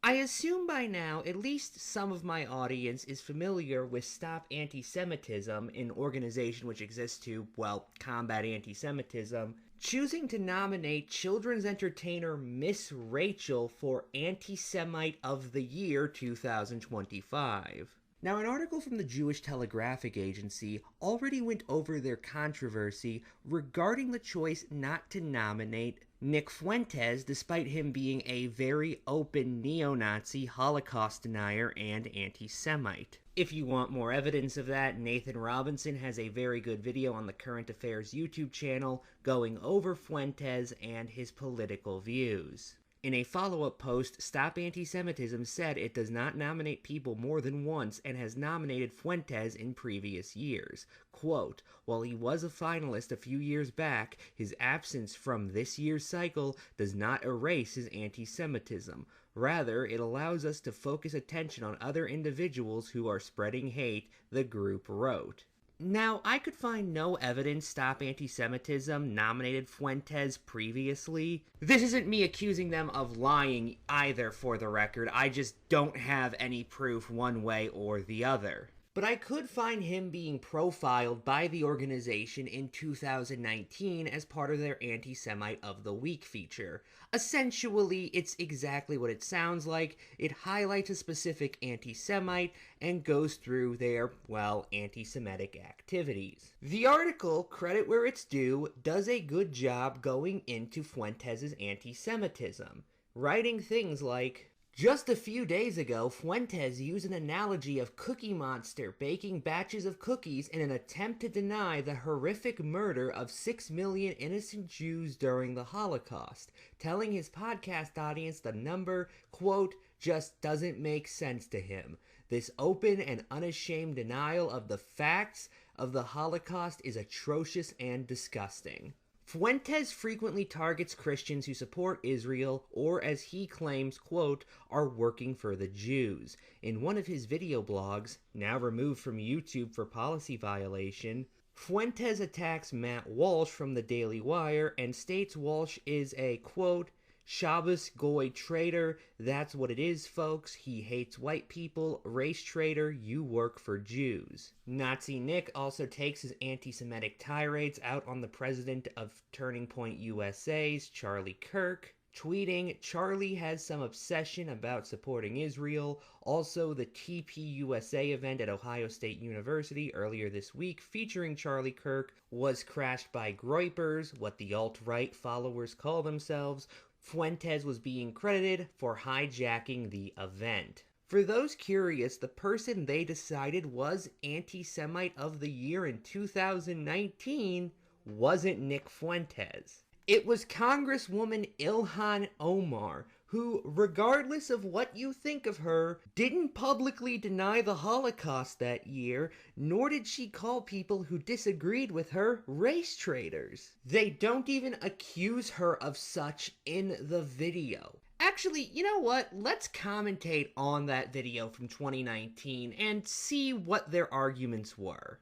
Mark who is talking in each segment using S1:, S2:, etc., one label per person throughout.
S1: I assume by now at least some of my audience is familiar with Stop Antisemitism, an organization which exists to, well, combat anti-Semitism, choosing to nominate children's entertainer Miss Rachel for Anti-Semite of the Year 2025. Now, an article from the Jewish Telegraphic Agency already went over their controversy regarding the choice not to nominate Nick Fuentes, despite him being a very open neo-Nazi, Holocaust denier, and anti-Semite. If you want more evidence of that, Nathan Robinson has a very good video on the Current Affairs YouTube channel going over Fuentes and his political views. In a follow-up post, Stop Antisemitism said it does not nominate people more than once and has nominated Fuentes in previous years. Quote, while he was a finalist a few years back, his absence from this year's cycle does not erase his anti-Semitism. Rather, it allows us to focus attention on other individuals who are spreading hate, the group wrote. Now, I could find no evidence Stop Antisemitism nominated Fuentes previously. This isn't me accusing them of lying either, for the record. I just don't have any proof one way or the other. But I could find him being profiled by the organization in 2019 as part of their Anti-Semite of the Week feature. Essentially, it's exactly what it sounds like. It highlights a specific anti-Semite and goes through their, well, anti-Semitic activities. The article, credit where it's due, does a good job going into Fuentes' anti-Semitism, writing things like, just a few days ago, Fuentes used an analogy of Cookie Monster baking batches of cookies in an attempt to deny the horrific murder of 6 million innocent Jews during the Holocaust, telling his podcast audience the number, quote, just doesn't make sense to him. This open and unashamed denial of the facts of the Holocaust is atrocious and disgusting. Fuentes frequently targets Christians who support Israel or, as he claims, quote, are working for the Jews. In one of his video blogs, now removed from YouTube for policy violation, Fuentes attacks Matt Walsh from the Daily Wire and states Walsh is a, quote, Shabbos Goy traitor, that's what it is, folks. He hates white people. Race traitor, you work for Jews. Nazi Nick also takes his anti-Semitic tirades out on the president of Turning Point USA's Charlie Kirk, tweeting, Charlie has some obsession about supporting Israel. Also, the TPUSA event at Ohio State University earlier this week featuring Charlie Kirk was crashed by groypers, what the alt-right followers call themselves. Fuentes was being credited for hijacking the event. For those curious, the person they decided was Anti-Semite of the Year in 2019 wasn't Nick Fuentes. It was Congresswoman Ilhan Omar, who, regardless of what you think of her, didn't publicly deny the Holocaust that year, nor did she call people who disagreed with her race traitors. They don't even accuse her of such in the video. Actually, you know what? Let's commentate on that video from 2019 and see what their arguments were.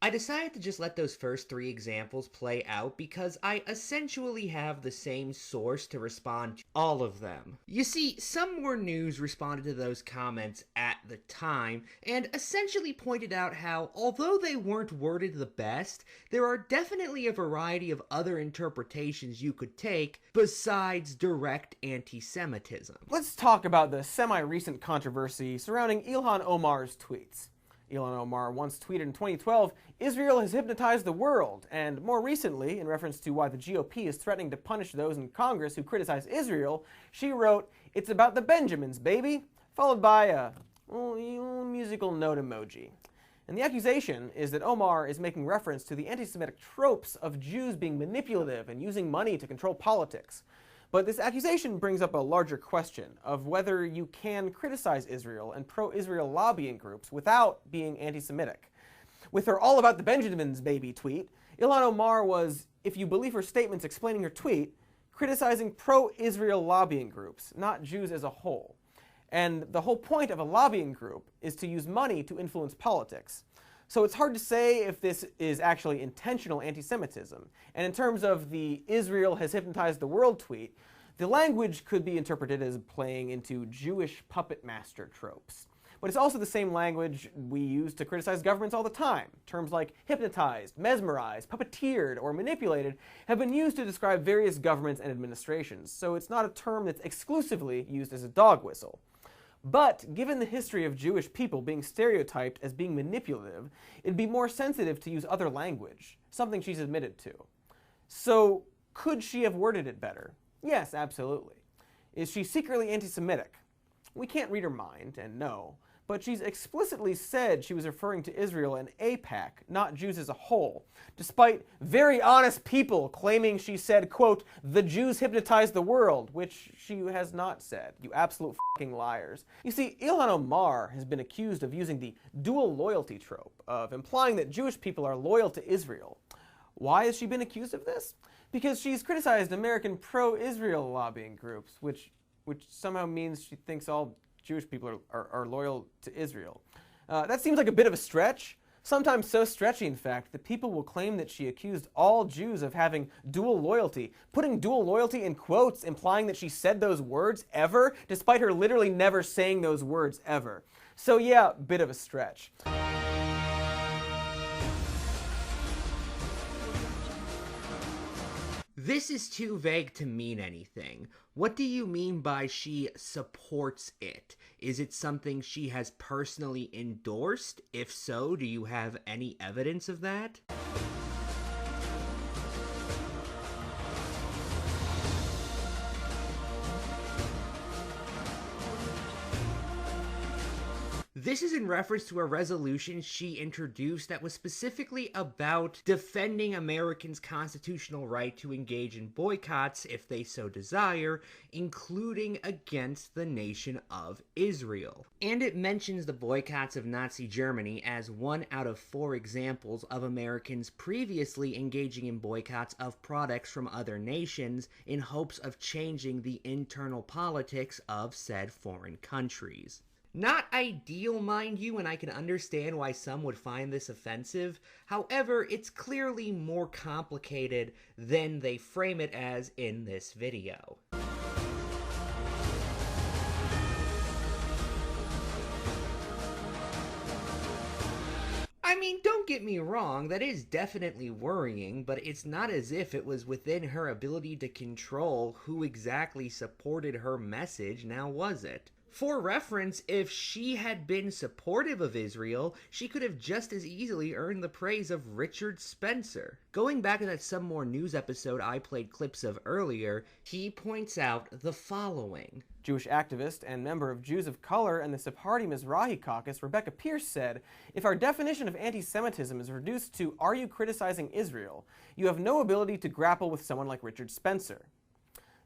S1: I decided to just let those first three examples play out because I essentially have the same source to respond to all of them. You see, Some More News responded to those comments at the time and essentially pointed out how, although they weren't worded the best, there are definitely a variety of other interpretations you could take besides direct anti-Semitism.
S2: Let's talk about the semi-recent controversy surrounding Ilhan Omar's tweets. Ilhan Omar once tweeted in 2012, Israel has hypnotized the world, and more recently, in reference to why the GOP is threatening to punish those in Congress who criticize Israel, she wrote, it's about the Benjamins, baby, followed by a musical note emoji. And the accusation is that Omar is making reference to the anti-Semitic tropes of Jews being manipulative and using money to control politics. But this accusation brings up a larger question of whether you can criticize Israel and pro-Israel lobbying groups without being anti-Semitic. With her All About the Benjamins Baby tweet, Ilhan Omar was, if you believe her statements explaining her tweet, criticizing pro-Israel lobbying groups, not Jews as a whole. And the whole point of a lobbying group is to use money to influence politics. So it's hard to say if this is actually intentional anti-Semitism. And in terms of the Israel has hypnotized the world tweet, the language could be interpreted as playing into Jewish puppet master tropes. But it's also the same language we use to criticize governments all the time. Terms like hypnotized, mesmerized, puppeteered, or manipulated have been used to describe various governments and administrations, so it's not a term that's exclusively used as a dog whistle. But given the history of Jewish people being stereotyped as being manipulative, it'd be more sensitive to use other language, something she's admitted to. So could she have worded it better? Yes, absolutely. Is she secretly anti-Semitic? We can't read her mind, and no, but she's explicitly said she was referring to Israel and AIPAC, not Jews as a whole, despite very honest people claiming she said, quote, the Jews hypnotized the world, which she has not said. You absolute fucking liars. You see, Ilhan Omar has been accused of using the dual loyalty trope, of implying that Jewish people are loyal to Israel. Why has she been accused of this? Because she's criticized American pro-Israel lobbying groups, which somehow means she thinks all Jewish people are loyal to Israel. That seems like a bit of a stretch, sometimes so stretchy, in fact, that people will claim that she accused all Jews of having dual loyalty, putting dual loyalty in quotes, implying that she said those words ever, despite her literally never saying those words ever. So yeah, bit of a stretch.
S1: This is too vague to mean anything. What do you mean by she supports it? Is it something she has personally endorsed? If so, do you have any evidence of that? This is in reference to a resolution she introduced that was specifically about defending Americans' constitutional right to engage in boycotts if they so desire, including against the nation of Israel. And it mentions the boycotts of Nazi Germany as 1 out of 4 examples of Americans previously engaging in boycotts of products from other nations in hopes of changing the internal politics of said foreign countries. Not ideal, mind you, and I can understand why some would find this offensive. However, it's clearly more complicated than they frame it as in this video. I mean, don't get me wrong, that is definitely worrying, but it's not as if it was within her ability to control who exactly supported her message, now was it? For reference, if she had been supportive of Israel, she could have just as easily earned the praise of Richard Spencer. Going back to that Some More News episode I played clips of earlier, he points out the following.
S2: Jewish activist and member of Jews of Color and the Sephardi Mizrahi Caucus, Rebecca Pierce, said, if our definition of anti-Semitism is reduced to, are you criticizing Israel, you have no ability to grapple with someone like Richard Spencer.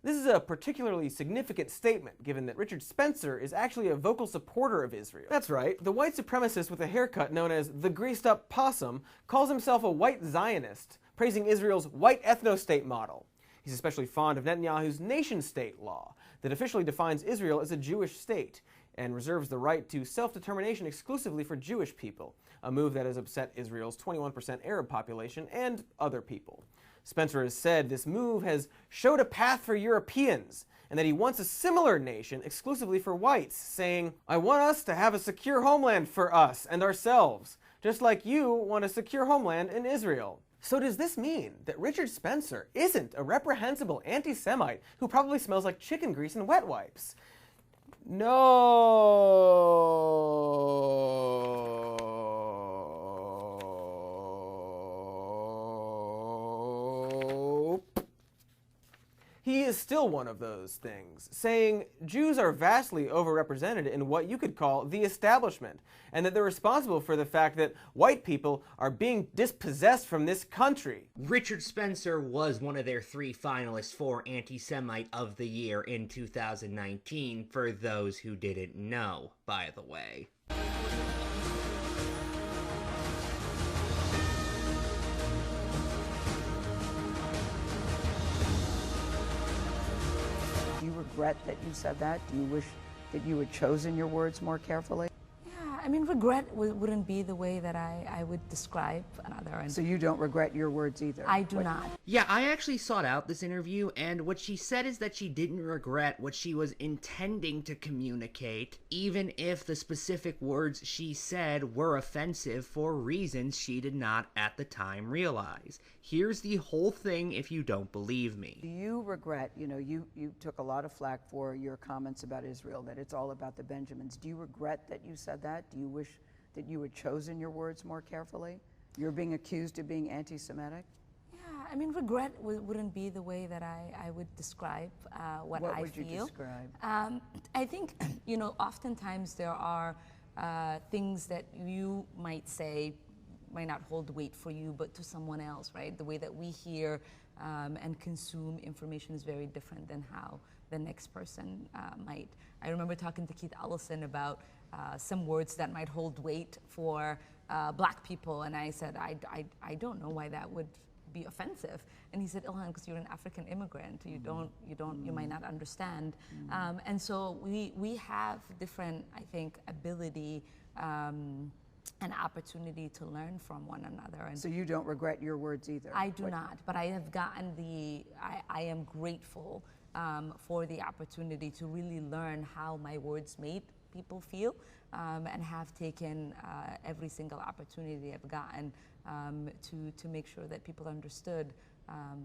S2: This is a particularly significant statement, given that Richard Spencer is actually a vocal supporter of Israel. That's right, the white supremacist with a haircut known as the greased-up possum calls himself a white Zionist, praising Israel's white ethno-state model. He's especially fond of Netanyahu's nation-state law that officially defines Israel as a Jewish state and reserves the right to self-determination exclusively for Jewish people, a move that has upset Israel's 21% Arab population and other people. Spencer has said this move has showed a path for Europeans, and that he wants a similar nation exclusively for whites, saying, I want us to have a secure homeland for us and ourselves, just like you want a secure homeland in Israel. So does this mean that Richard Spencer isn't a reprehensible anti-Semite who probably smells like chicken grease and wet wipes? No. he is still one of those things, saying Jews are vastly overrepresented in what you could call the establishment, and that they're responsible for the fact that white people are being dispossessed from this country.
S1: Richard Spencer was one of their 3 finalists for Anti-Semite of the Year in 2019, for those who didn't know, by the way.
S3: Do you regret that you said that? Do you wish that you had chosen your words more carefully?
S4: Yeah, I mean, regret wouldn't be the way that I would describe another. And
S3: So you don't regret your words either?
S4: I do not.
S1: Yeah, I actually sought out this interview, and what she said is that she didn't regret what she was intending to communicate, even if the specific words she said were offensive for reasons she did not at the time realize. Here's the whole thing if you don't believe me.
S3: Do you regret, you took a lot of flack for your comments about Israel, that it's all about the Benjamins. Do you regret that you said that? Do you wish that you had chosen your words more carefully? You're being accused of being anti-Semitic?
S4: Yeah, I mean, regret wouldn't be the way that I would describe what I feel.
S3: What would you describe?
S4: I think, oftentimes there are things that you might say might not hold weight for you, but to someone else, right? The way that we hear and consume information is very different than how the next person might. I remember talking to Keith Ellison about some words that might hold weight for black people, and I said, I don't know why that would be offensive. And he said, Ilhan, because you're an African immigrant, you might not understand. And so we have different, I think, ability an opportunity to learn from one another. And
S3: So you don't regret your words either?
S4: I do not, but I have gotten I am grateful for the opportunity to really learn how my words made people feel, and have taken every single opportunity I've gotten to make sure that people understood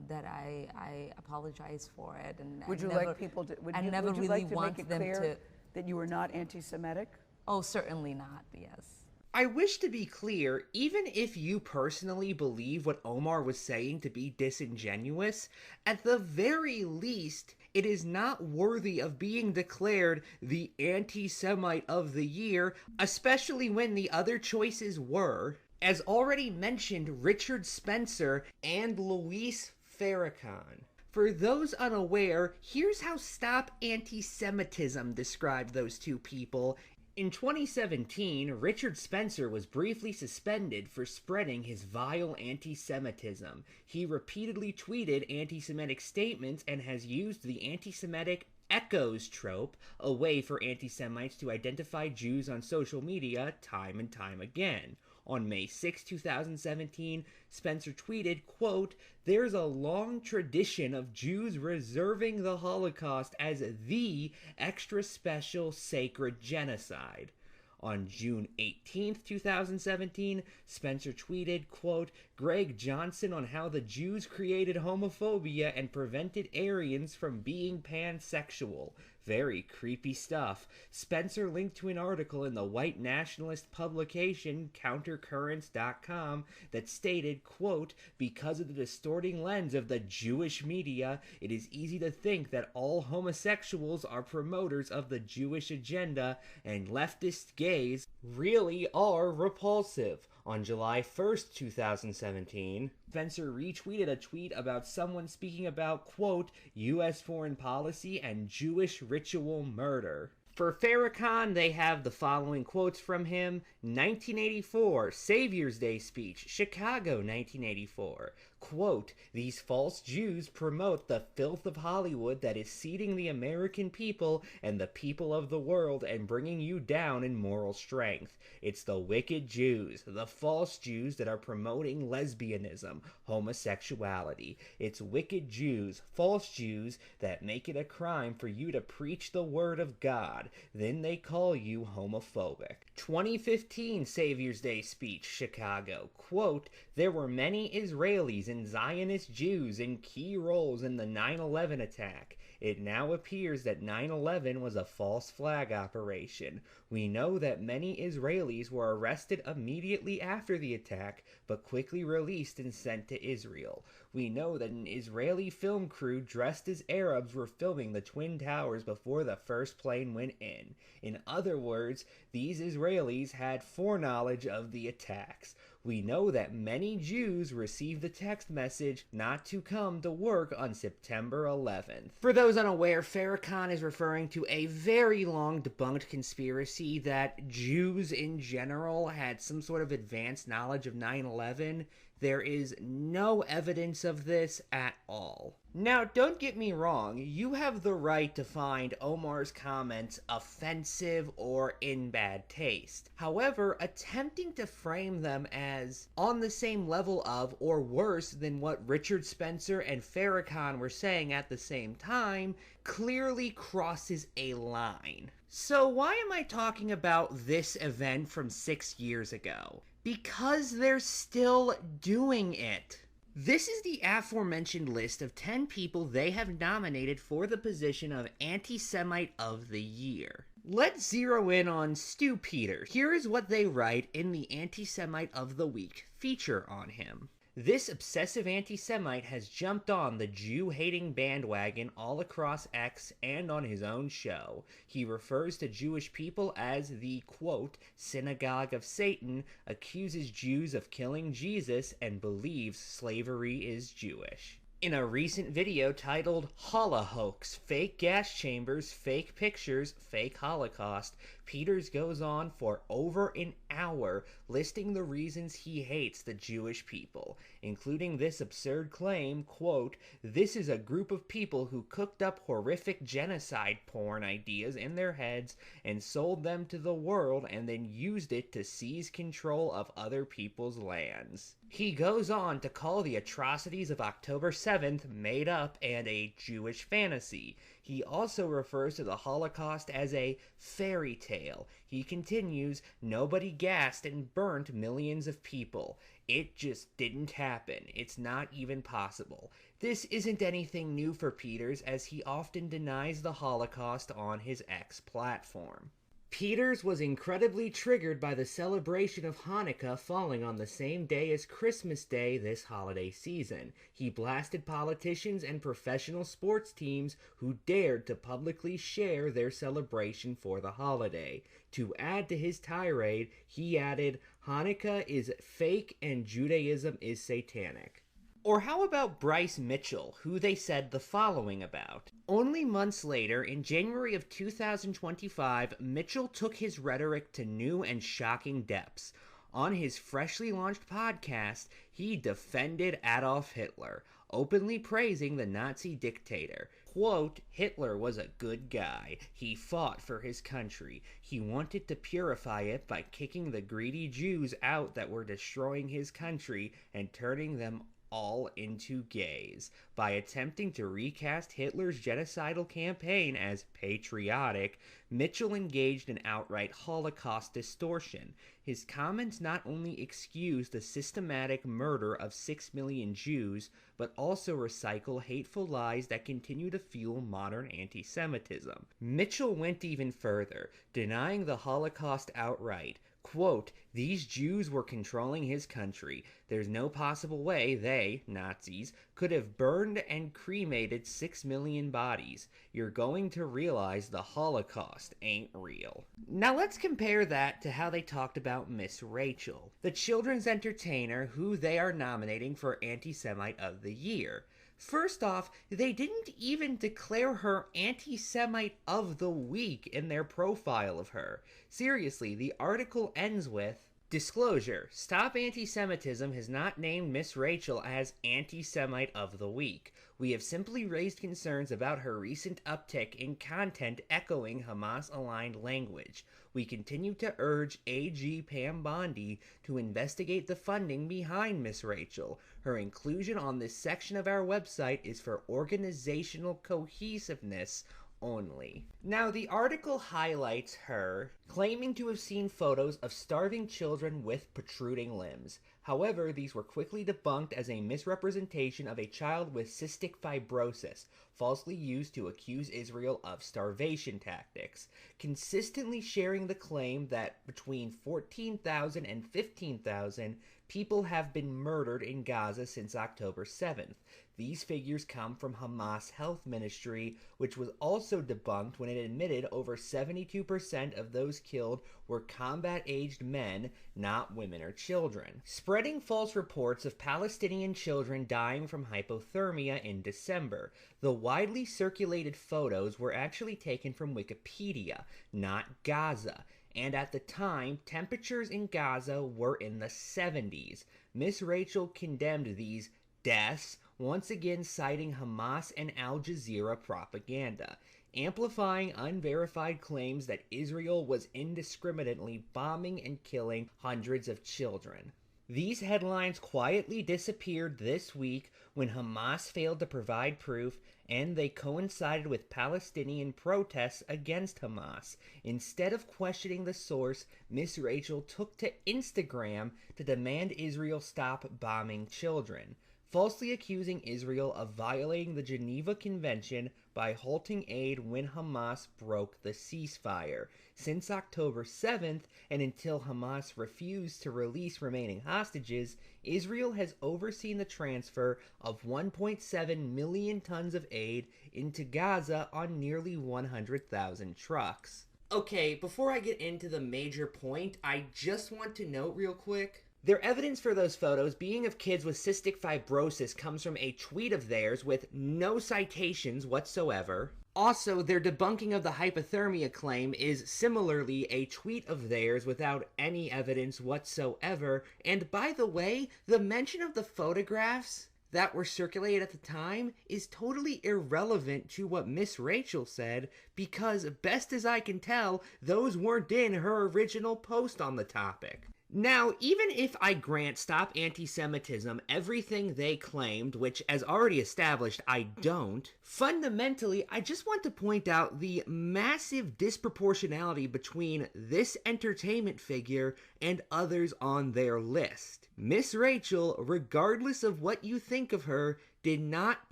S4: that I apologize for it. And
S3: Would you
S4: never,
S3: like people to, would
S4: I
S3: you,
S4: never
S3: would you
S4: really
S3: like to
S4: want
S3: make it
S4: them
S3: clear
S4: to.
S3: that you were not anti-Semitic?
S4: Oh, certainly not, yes.
S1: I wish to be clear, even if you personally believe what Omar was saying to be disingenuous, at the very least, it is not worthy of being declared the anti-Semite of the year, especially when the other choices were, as already mentioned, Richard Spencer and Luis Farrakhan. For those unaware, here's how Stop Anti-Semitism described those two people. In 2017, Richard Spencer was briefly suspended for spreading his vile anti-Semitism. He repeatedly tweeted anti-Semitic statements and has used the anti-Semitic echoes trope, a way for anti-Semites to identify Jews on social media time and time again. On May 6, 2017, Spencer tweeted, quote, "There's a long tradition of Jews reserving the Holocaust as the extra special sacred genocide." On June 18th, 2017, Spencer tweeted, quote, "Greg Johnson on how the Jews created homophobia and prevented Aryans from being pansexual. Very creepy stuff." Spencer linked to an article in the white nationalist publication countercurrents.com that stated, quote, "Because of the distorting lens of the Jewish media, it is easy to think that all homosexuals are promoters of the Jewish agenda, and leftist gays really are repulsive." On July 1st, 2017, Spencer retweeted a tweet about someone speaking about, quote, "U.S. foreign policy and Jewish ritual murder." For Farrakhan, they have the following quotes from him. 1984, Savior's Day speech, Chicago, 1984. Quote, "These false Jews promote the filth of Hollywood that is seeding the American people and the people of the world and bringing you down in moral strength. It's the wicked Jews, the false Jews that are promoting lesbianism, homosexuality. It's wicked Jews, false Jews that make it a crime for you to preach the word of God. Then they call you homophobic." 2015 Savior's Day speech, Chicago. Quote, "There were many Israelis and Zionist Jews in key roles in the 9/11 attack. It now appears that 9/11 was a false flag operation. We know that many Israelis were arrested immediately after the attack, but quickly released and sent to Israel. We know that an Israeli film crew dressed as Arabs were filming the Twin Towers before the first plane went in. In other words, these Israelis had foreknowledge of the attacks. We know that many Jews received the text message not to come to work on September 11th. For those unaware, Farrakhan is referring to a very long debunked conspiracy that Jews in general had some sort of advanced knowledge of 9/11. There is no evidence of this at all. Now, don't get me wrong, you have the right to find Omar's comments offensive or in bad taste. However, attempting to frame them as on the same level of or worse than what Richard Spencer and Farrakhan were saying at the same time clearly crosses a line. So why am I talking about this event from 6 years ago? Because they're still doing it. This is the aforementioned list of 10 people they have nominated for the position of Anti-Semite of the Year. Let's zero in on Stu Peters. Here is what they write in the Anti-Semite of the Week feature on him. This obsessive anti-Semite has jumped on the Jew-hating bandwagon all across X and on his own show. He refers to Jewish people as the, quote, synagogue of Satan, accuses Jews of killing Jesus, and believes slavery is Jewish. In a recent video titled Holohoax, Fake Gas Chambers, Fake Pictures, Fake Holocaust, Peters goes on for over an hour listing the reasons he hates the Jewish people, including this absurd claim, quote, this is a group of people who cooked up horrific genocide porn ideas in their heads and sold them to the world and then used it to seize control of other people's lands. He goes on to call the atrocities of October 7th made up and a Jewish fantasy. He also refers to the Holocaust as a fairy tale. He continues, nobody gassed and burnt millions of people. It just didn't happen. It's not even possible. This isn't anything new for Peters, as he often denies the Holocaust on his X platform. Peters was incredibly triggered by the celebration of Hanukkah falling on the same day as Christmas Day this holiday season. He blasted politicians and professional sports teams who dared to publicly share their celebration for the holiday. To add to his tirade, he added, Hanukkah is fake and Judaism is satanic. Or how about Bryce Mitchell, who they said the following about? Only months later, in January of 2025, Mitchell took his rhetoric to new and shocking depths. On his freshly launched podcast, he defended Adolf Hitler, openly praising the Nazi dictator. Quote, Hitler was a good guy. He fought for his country. He wanted to purify it by kicking the greedy Jews out that were destroying his country and turning them all into gays. By attempting to recast Hitler's genocidal campaign as patriotic, Mitchell engaged in outright Holocaust distortion. His comments not only excuse the systematic murder of 6 million Jews, but also recycle hateful lies that continue to fuel modern anti-Semitism. Mitchell went even further, denying the Holocaust outright. Quote, these Jews were controlling his country. There's no possible way they, Nazis, could have burned and cremated 6 million bodies. You're going to realize the Holocaust ain't real. Now let's compare that to how they talked about Miss Rachel, the children's entertainer who they are nominating for Anti-Semite of the Year. First off, they didn't even declare her Anti-Semite of the Week in their profile of her. Seriously, the article ends with, disclosure, Stop Anti-Semitism has not named Miss Rachel as Anti-Semite of the Week. We have simply raised concerns about her recent uptick in content echoing Hamas-aligned language. We continue to urge AG Pam Bondi to investigate the funding behind Miss Rachel. Her inclusion on this section of our website is for organizational cohesiveness only. Now, the article highlights her claiming to have seen photos of starving children with protruding limbs. However, these were quickly debunked as a misrepresentation of a child with cystic fibrosis, falsely used to accuse Israel of starvation tactics, consistently sharing the claim that between 14,000 and 15,000 people have been murdered in Gaza since October 7th. These figures come from Hamas Health Ministry, which was also debunked when it admitted over 72% of those killed were combat-aged men, not women or children. Spreading false reports of Palestinian children dying from hypothermia in December. The widely circulated photos were actually taken from Wikipedia, not Gaza. And at the time, temperatures in Gaza were in the 70s. Miss Rachel condemned these deaths, once again citing Hamas and Al Jazeera propaganda, amplifying unverified claims that Israel was indiscriminately bombing and killing hundreds of children. These headlines quietly disappeared this week when Hamas failed to provide proof, and they coincided with Palestinian protests against Hamas. Instead of questioning the source, Miss Rachel took to Instagram to demand Israel stop bombing children, falsely accusing Israel of violating the Geneva Convention by halting aid when Hamas broke the ceasefire. Since October 7th, and until Hamas refused to release remaining hostages, Israel has overseen the transfer of 1.7 million tons of aid into Gaza on nearly 100,000 trucks. Okay, before I get into the major point, I just want to note real quick, their evidence for those photos being of kids with cystic fibrosis comes from a tweet of theirs with no citations whatsoever. Also, their debunking of the hypothermia claim is similarly a tweet of theirs without any evidence whatsoever. And by the way, the mention of the photographs that were circulated at the time is totally irrelevant to what Miss Rachel said, because best as I can tell, those weren't in her original post on the topic. Now, even if I grant Stop Anti-Semitism everything they claimed, which as already established I don't, fundamentally I just want to point out the massive disproportionality between this entertainment figure and others on their list. Miss Rachel, regardless of what you think of her, did not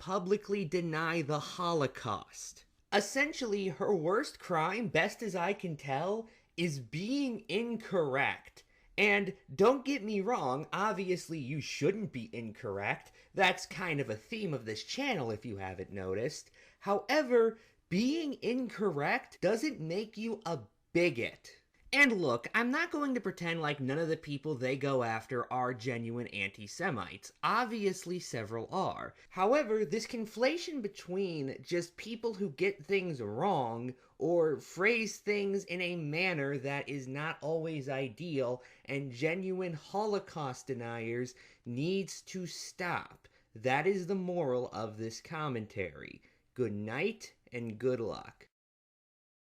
S1: publicly deny the Holocaust. Essentially, her worst crime, best as I can tell, is being incorrect. And don't get me wrong, obviously you shouldn't be incorrect. That's kind of a theme of this channel if you haven't noticed. However, being incorrect doesn't make you a bigot. And look, I'm not going to pretend like none of the people they go after are genuine anti-Semites. Obviously, several are. However, this conflation between just people who get things wrong or phrase things in a manner that is not always ideal and genuine Holocaust deniers needs to stop. That is the moral of this commentary. Good night and good luck.